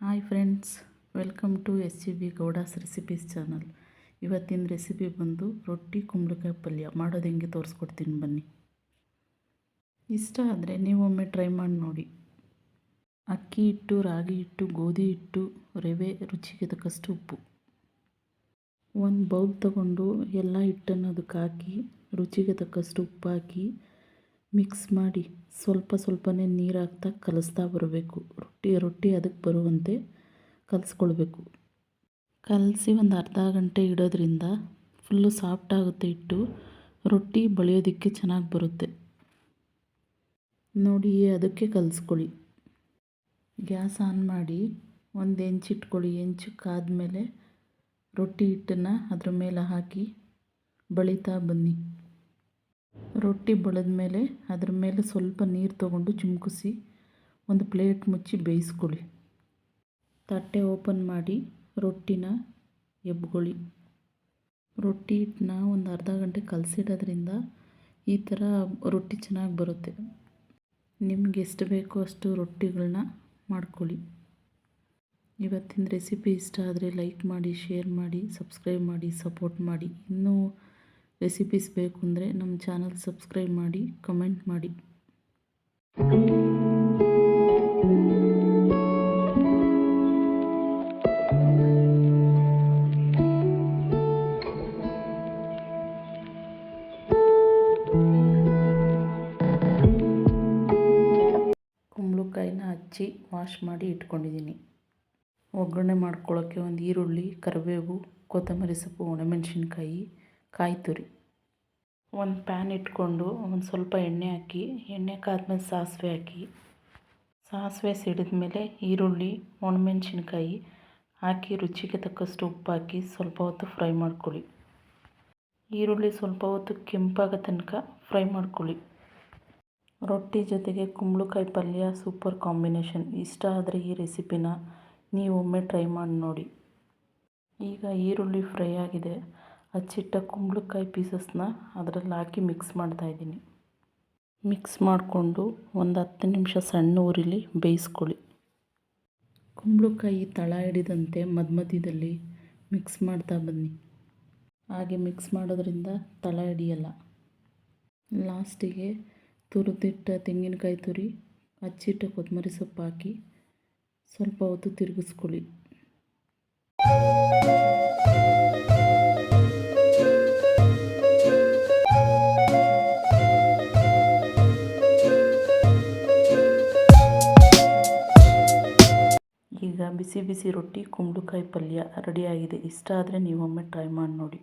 Hi friends, welcome to SCB Gowda's recipes channel. ಇವತ್ತಿನ recipe ಬಂದು ರೊಟ್ಟಿ ಕುಂಬಳಕಾಯಿ ಪಲ್ಯ ಮಾಡೋದು ಹೆಂಗೆ ತೋರಿಸ್ಕೊಡ್ತೀನಿ ಬನ್ನಿ. ಇಷ್ಟ ಆದರೆ ನೀವೊಮ್ಮೆ ಟ್ರೈ ಮಾಡಿ ನೋಡಿ. ಅಕ್ಕಿ ಹಿಟ್ಟು, ರಾಗಿ ಹಿಟ್ಟು, ಗೋಧಿ ಹಿಟ್ಟು, ರವೆ, ರುಚಿಗೆ ತಕ್ಕಷ್ಟು ಉಪ್ಪು. ಒಂದು ಬೌಲ್ ತಗೊಂಡು ಎಲ್ಲ ಹಿಟ್ಟನ್ನು ಅದಕ್ಕೆ ಹಾಕಿ ರುಚಿಗೆ ತಕ್ಕಷ್ಟು ಉಪ್ಪು ಹಾಕಿ ಮಿಕ್ಸ್ ಮಾಡಿ ಸ್ವಲ್ಪನೇ ನೀರು ಹಾಕ್ತಾ ಕಲಿಸ್ತಾ ಬರಬೇಕು. ರೊಟ್ಟಿ ಅದಕ್ಕೆ ಬರುವಂತೆ ಕಲಿಸ್ಕೊಳ್ಬೇಕು. ಕಲಸಿ ಒಂದು ಅರ್ಧ ಗಂಟೆ ಇಡೋದ್ರಿಂದ ಫುಲ್ಲು ಸಾಫ್ಟ್ ಆಗುತ್ತೆ ಹಿಟ್ಟು. ರೊಟ್ಟಿ ಬಳಿಯೋದಕ್ಕೆ ಚೆನ್ನಾಗಿ ಬರುತ್ತೆ ನೋಡಿ. ಅದಕ್ಕೆ ಕಲಿಸ್ಕೊಳ್ಳಿ. ಗ್ಯಾಸ್ ಆನ್ ಮಾಡಿ ಒಂದು ಹೆಂಚಿಟ್ಕೊಳ್ಳಿ. ಹೆಂಚಕ್ಕಾದ್ಮೇಲೆ ರೊಟ್ಟಿ ಹಿಟ್ಟನ್ನು ಅದ್ರ ಮೇಲೆ ಹಾಕಿ ಬಳಿತಾ ಬನ್ನಿ. ರೊಟ್ಟಿ ಬಳಿದ್ಮೇಲೆ ಅದ್ರ ಮೇಲೆ ಸ್ವಲ್ಪ ನೀರು ತೊಗೊಂಡು ಚಿಮ್ಕಿಸಿ ಒಂದು ಪ್ಲೇಟ್ ಮುಚ್ಚಿ ಬೇಯಿಸ್ಕೊಳ್ಳಿ. ತಟ್ಟೆ ಓಪನ್ ಮಾಡಿ ರೊಟ್ಟಿನ ಎಬ್ಕೊಳ್ಳಿ. ರೊಟ್ಟಿ ಹಿಟ್ಟನ್ನ ಒಂದು ಅರ್ಧ ಗಂಟೆ ಕಲಸಿಡೋದ್ರಿಂದ ಈ ಥರ ರೊಟ್ಟಿ ಚೆನ್ನಾಗಿ ಬರುತ್ತೆ. ನಿಮ್ಗೆ ಎಷ್ಟು ಬೇಕೋ ಅಷ್ಟು ರೊಟ್ಟಿಗಳನ್ನ ಮಾಡ್ಕೊಳ್ಳಿ. ಇವತ್ತಿನ ರೆಸಿಪಿ ಇಷ್ಟ ಆದರೆ ಲೈಕ್ ಮಾಡಿ, ಶೇರ್ ಮಾಡಿ, ಸಬ್ಸ್ಕ್ರೈಬ್ ಮಾಡಿ, ಸಪೋರ್ಟ್ ಮಾಡಿ. ಇನ್ನೂ ರೆಸಿಪೀಸ್ ಬೇಕು ಅಂದರೆ ನಮ್ಮ ಚಾನಲ್ ಸಬ್ಸ್ಕ್ರೈಬ್ ಮಾಡಿ, ಕಮೆಂಟ್ ಮಾಡಿ. ಕುಂಬಳಕಾಯಿನ ಹಚ್ಚಿ ವಾಶ್ ಮಾಡಿ ಇಟ್ಕೊಂಡಿದ್ದೀನಿ. ಒಗ್ಗರಣೆ ಮಾಡ್ಕೊಳ್ಳೋಕ್ಕೆ ಒಂದು ಈರುಳ್ಳಿ, ಕರಿಬೇವು, ಕೊತ್ತಂಬರಿ ಸೊಪ್ಪು, ಒಣಮೆಣಸಿನ್ಕಾಯಿ, ಕಾಯಿ ತುರಿ. ಒಂದು ಪ್ಯಾನ್ ಇಟ್ಕೊಂಡು ಒಂದು ಸ್ವಲ್ಪ ಎಣ್ಣೆ ಹಾಕಿ, ಎಣ್ಣೆ ಕಾದ್ಮೇಲೆ ಸಾಸಿವೆ ಹಾಕಿ, ಸಾಸಿವೆ ಸಿಡಿದ್ಮೇಲೆ ಈರುಳ್ಳಿ, ಒಣಮೆಣಸಿನ್ಕಾಯಿ ಹಾಕಿ ರುಚಿಗೆ ತಕ್ಕಷ್ಟು ಉಪ್ಪು ಹಾಕಿ ಸ್ವಲ್ಪ ಹೊತ್ತು ಫ್ರೈ ಮಾಡ್ಕೊಳ್ಳಿ. ಈರುಳ್ಳಿ ಸ್ವಲ್ಪ ಹೊತ್ತು ಕೆಂಪಾಗೋ ತನಕ ಫ್ರೈ ಮಾಡ್ಕೊಳ್ಳಿ. ರೊಟ್ಟಿ ಜೊತೆಗೆ ಕುಂಬಳಕಾಯಿ ಪಲ್ಯ ಸೂಪರ್ ಕಾಂಬಿನೇಷನ್. ಇಷ್ಟ ಆದರೆ ಈ ರೆಸಿಪಿನ ನೀವೊಮ್ಮೆ ಟ್ರೈ ಮಾಡಿ ನೋಡಿ. ಈಗ ಈರುಳ್ಳಿ ಫ್ರೈ ಆಗಿದೆ. ಹಚ್ಚಿಟ್ಟ ಕುಂಬಳಕಾಯಿ ಪೀಸಸ್ನ ಅದರಲ್ಲಿ ಹಾಕಿ ಮಿಕ್ಸ್ ಮಾಡ್ತಾಯಿದ್ದೀನಿ. ಮಿಕ್ಸ್ ಮಾಡಿಕೊಂಡು ಒಂದು 10 ನಿಮಿಷ ಸಣ್ಣ ಉರಿಲಿ ಬೇಯಿಸ್ಕೊಳ್ಳಿ. ಕುಂಬಳಕಾಯಿ ತಳ ಹಿಡಿದಂತೆ ಮಧ್ಯದಲ್ಲಿ ಮಿಕ್ಸ್ ಮಾಡ್ತಾ ಬನ್ನಿ. ಹಾಗೆ ಮಿಕ್ಸ್ ಮಾಡೋದ್ರಿಂದ ತಳ ಹಿಡಿಯಲ್ಲ. ಲಾಸ್ಟಿಗೆ ತುರಿದಿಟ್ಟ ತೆಂಗಿನಕಾಯಿ ತುರಿ, ಹಚ್ಚಿಟ್ಟ ಕೊತ್ತಂಬರಿ ಸೊಪ್ಪು ಹಾಕಿ ಸ್ವಲ್ಪ ಹೊತ್ತು ತಿರುಗಿಸ್ಕೊಳ್ಳಿ. ಈಗ ಬಿಸಿ ಬಿಸಿ ರೊಟ್ಟಿ ಕುಂಬಳಕಾಯಿ ಪಲ್ಯ ರೆಡಿಯಾಗಿದೆ. ಇಷ್ಟ ಆದರೆ ನೀವೊಮ್ಮೆ ಟ್ರೈ ಮಾಡಿ ನೋಡಿ.